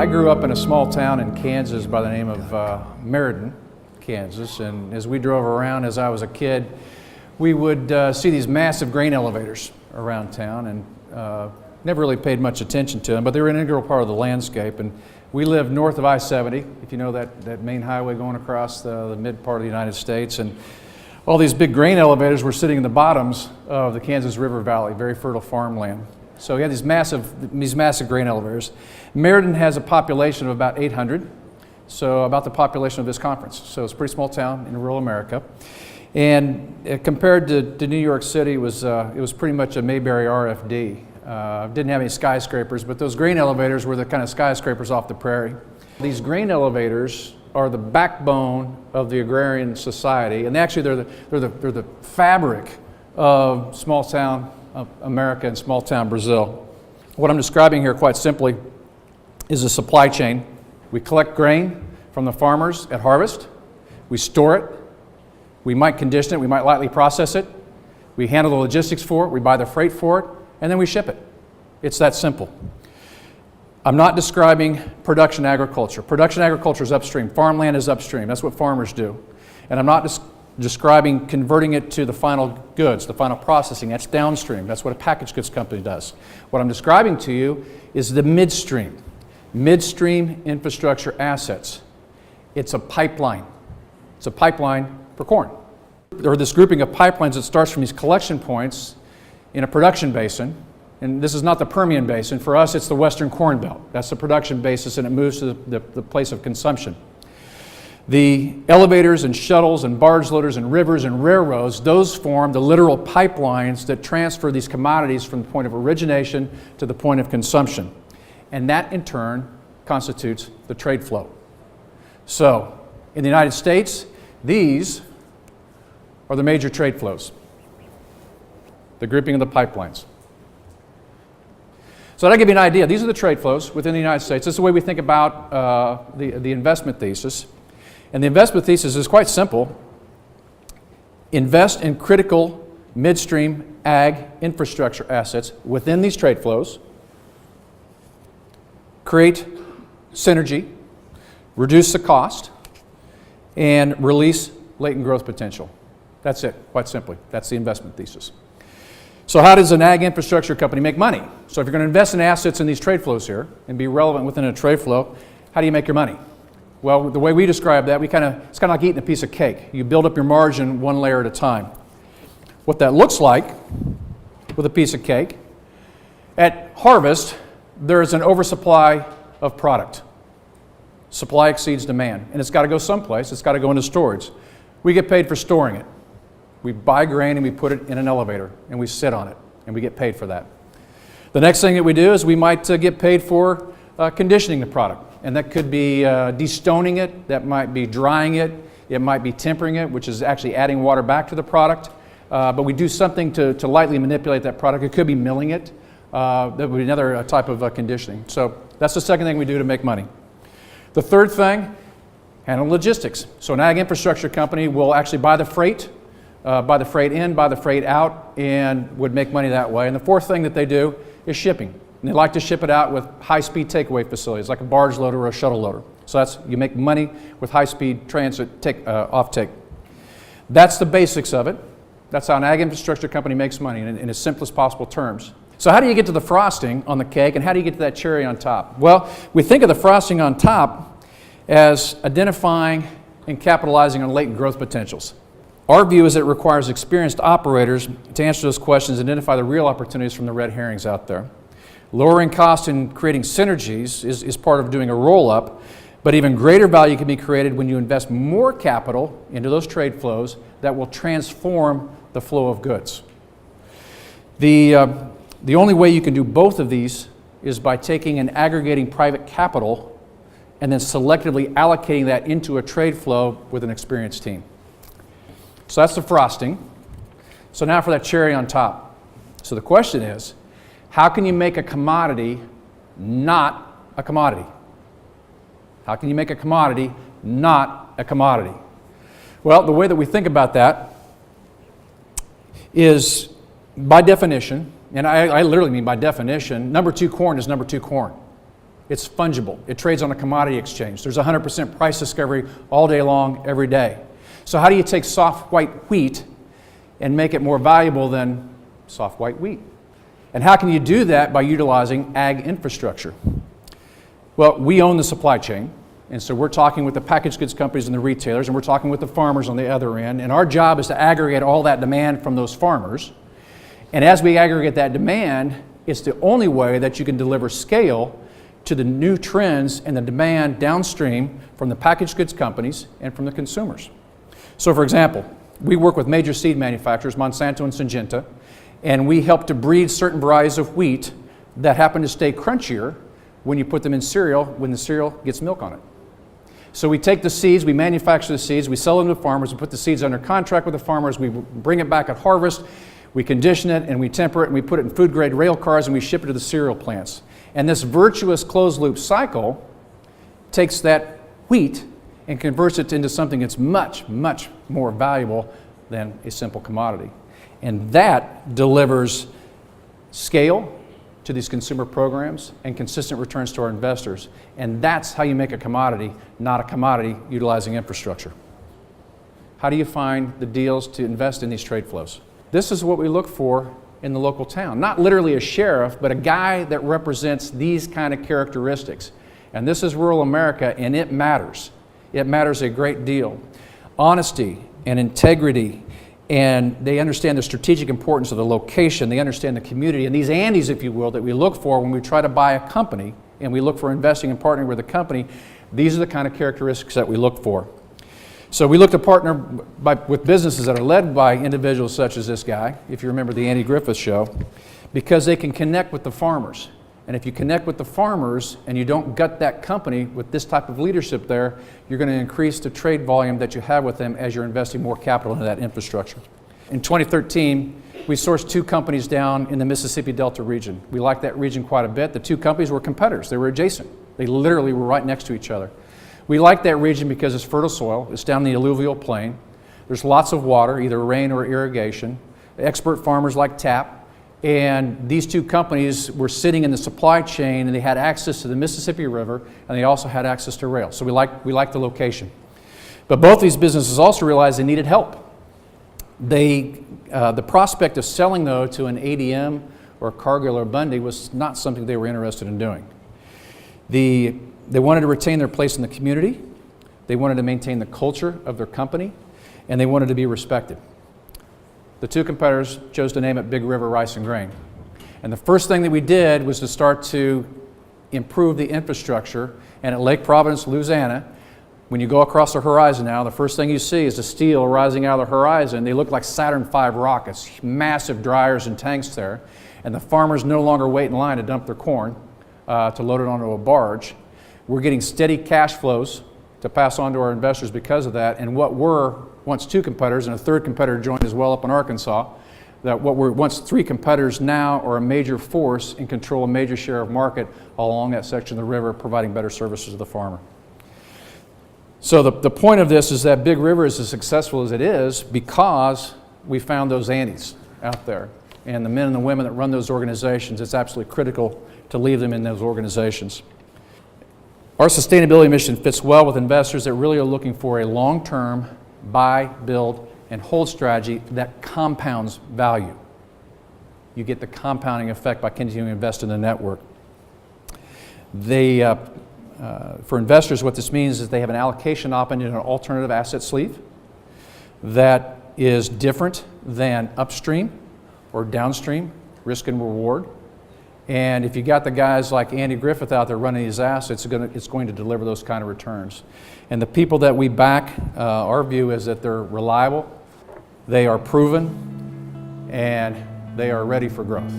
I grew up in a small town in Kansas by the name of Meriden, Kansas, and as we drove around as I was a kid, we would see these massive grain elevators around town, and never really paid much attention to them, but they were an integral part of the landscape. And we lived north of I-70, if you know that main highway going across the mid part of the United States, and all these big grain elevators were sitting in the bottoms of the Kansas River Valley, very fertile farmland. So we had these massive grain elevators. Meriden has a population of about 800, so about the population of this conference. So it's a pretty small town in rural America. And compared to New York City, it was pretty much a Mayberry RFD. Didn't have any skyscrapers, but those grain elevators were the kind of skyscrapers off the prairie. These grain elevators are the backbone of the agrarian society, and actually they're the fabric of small town America and small town Brazil. What I'm describing here quite simply is a supply chain. We collect grain from the farmers at harvest, we store it, we might condition it, we might lightly process it, we handle the logistics for it, we buy the freight for it, and then we ship it. It's that simple. I'm not describing production agriculture. Production agriculture is upstream. Farmland is upstream. That's what farmers do. And I'm not describing converting it to the final goods, the final processing. That's downstream. That's what a packaged goods company does. What I'm describing to you is the midstream. Midstream infrastructure assets. It's a pipeline. It's a pipeline for corn. There are this grouping of pipelines that starts from these collection points in a production basin. And this is not the Permian Basin. For us, it's the Western Corn Belt. That's the production basis, and it moves to the place of consumption. The elevators and shuttles and barge loaders and rivers and railroads, those form the literal pipelines that transfer these commodities from the point of origination to the point of consumption. And that, in turn, constitutes the trade flow. So, in the United States, these are the major trade flows. The grouping of the pipelines. So that'll give you an idea. These are the trade flows within the United States. This is the way we think about the investment thesis. And the investment thesis is quite simple. Invest in critical midstream ag infrastructure assets within these trade flows. Create synergy, reduce the cost, and release latent growth potential. That's it, quite simply. That's the investment thesis. So how does an ag infrastructure company make money? So if you're going to invest in assets in these trade flows here and be relevant within a trade flow, how do you make your money? Well, the way we describe that, it's kind of like eating a piece of cake. You build up your margin one layer at a time. What that looks like with a piece of cake, at harvest, there is an oversupply of product. Supply exceeds demand, and it's got to go someplace. It's got to go into storage. We get paid for storing it. We buy grain and we put it in an elevator and we sit on it and we get paid for that. The next thing that we do is we might get paid for conditioning the product, and that could be destoning it, that might be drying it, it might be tempering it, which is actually adding water back to the product, but we do something to lightly manipulate that product. It could be milling it. That would be another type of conditioning. So that's the second thing we do to make money. The third thing, handle logistics. So an ag infrastructure company will actually buy the freight in, buy the freight out, and would make money that way. And the fourth thing that they do is shipping. And they like to ship it out with high-speed takeaway facilities, like a barge loader or a shuttle loader. So you make money with high-speed transit offtake. That's the basics of it. That's how an ag infrastructure company makes money in its simplest possible terms. So how do you get to the frosting on the cake, and how do you get to that cherry on top? Well, we think of the frosting on top as identifying and capitalizing on latent growth potentials. Our view is that it requires experienced operators to answer those questions and identify the real opportunities from the red herrings out there. Lowering cost and creating synergies is part of doing a roll-up, but even greater value can be created when you invest more capital into those trade flows that will transform the flow of goods. The only way you can do both of these is by taking and aggregating private capital and then selectively allocating that into a trade flow with an experienced team. So that's the frosting. So now for that cherry on top. So the question is, how can you make a commodity not a commodity? How can you make a commodity not a commodity? Well, the way that we think about that is, by definition, and I literally mean by definition, number two corn is number two corn. It's fungible. It trades on a commodity exchange. There's 100% price discovery all day long, every day. So how do you take soft white wheat and make it more valuable than soft white wheat? And how can you do that? By utilizing ag infrastructure. Well, we own the supply chain, and so we're talking with the packaged goods companies and the retailers, and we're talking with the farmers on the other end, and our job is to aggregate all that demand from those farmers. And as we aggregate that demand, it's the only way that you can deliver scale to the new trends and the demand downstream from the packaged goods companies and from the consumers. So for example, we work with major seed manufacturers, Monsanto and Syngenta, and we help to breed certain varieties of wheat that happen to stay crunchier when you put them in cereal, when the cereal gets milk on it. So we take the seeds, we manufacture the seeds, we sell them to farmers, we put the seeds under contract with the farmers, we bring it back at harvest, we condition it and we temper it and we put it in food grade rail cars and we ship it to the cereal plants. And this virtuous closed loop cycle takes that wheat and converts it into something that's much, much more valuable than a simple commodity. And that delivers scale to these consumer programs and consistent returns to our investors. And that's how you make a commodity, not a commodity utilizing infrastructure. How do you find the deals to invest in these trade flows? This is what we look for in the local town. Not literally a sheriff, but a guy that represents these kind of characteristics. And this is rural America, and it matters. It matters a great deal. Honesty and integrity, and they understand the strategic importance of the location, they understand the community, and these Andes, if you will, that we look for when we try to buy a company, and we look for investing and partnering with a company, these are the kind of characteristics that we look for. So we look to partner with businesses that are led by individuals such as this guy, if you remember the Andy Griffith Show, because they can connect with the farmers. And if you connect with the farmers and you don't gut that company with this type of leadership there, you're going to increase the trade volume that you have with them as you're investing more capital into that infrastructure. In 2013, we sourced 2 companies down in the Mississippi Delta region. We liked that region quite a bit. The 2 companies were competitors. They were adjacent. They literally were right next to each other. We like that region because it's fertile soil. It's down the alluvial plain. There's lots of water, either rain or irrigation. Expert farmers like tap. And these 2 companies were sitting in the supply chain, and they had access to the Mississippi River, and they also had access to rail. So we like the location. But both these businesses also realized they needed help. The prospect of selling, though, to an ADM or Cargill or Bundy was not something they were interested in doing. They wanted to retain their place in the community, they wanted to maintain the culture of their company, and they wanted to be respected. The 2 competitors chose to name it Big River Rice and Grain. And the first thing that we did was to start to improve the infrastructure. And at Lake Providence, Louisiana, when you go across the horizon now, the first thing you see is the steel rising out of the horizon. They look like Saturn V rockets, massive dryers and tanks there. And the farmers no longer wait in line to dump their corn to load it onto a barge. We're getting steady cash flows to pass on to our investors because of that. And what were once 2 competitors, and a 3rd competitor joined as well up in Arkansas, that what were once 3 competitors now are a major force and control a major share of market all along that section of the river, providing better services to the farmer. So the point of this is that Big River is as successful as it is because we found those Andes out there. And the men and the women that run those organizations, it's absolutely critical to leave them in those organizations. Our sustainability mission fits well with investors that really are looking for a long-term buy, build, and hold strategy that compounds value. You get the compounding effect by continuing to invest in the network. For investors, what this means is they have an allocation option in an alternative asset sleeve that is different than upstream or downstream risk and reward. And if you got the guys like Andy Griffith out there running these assets, it's going to deliver those kind of returns. And the people that we back, our view is that they're reliable, they are proven, and they are ready for growth.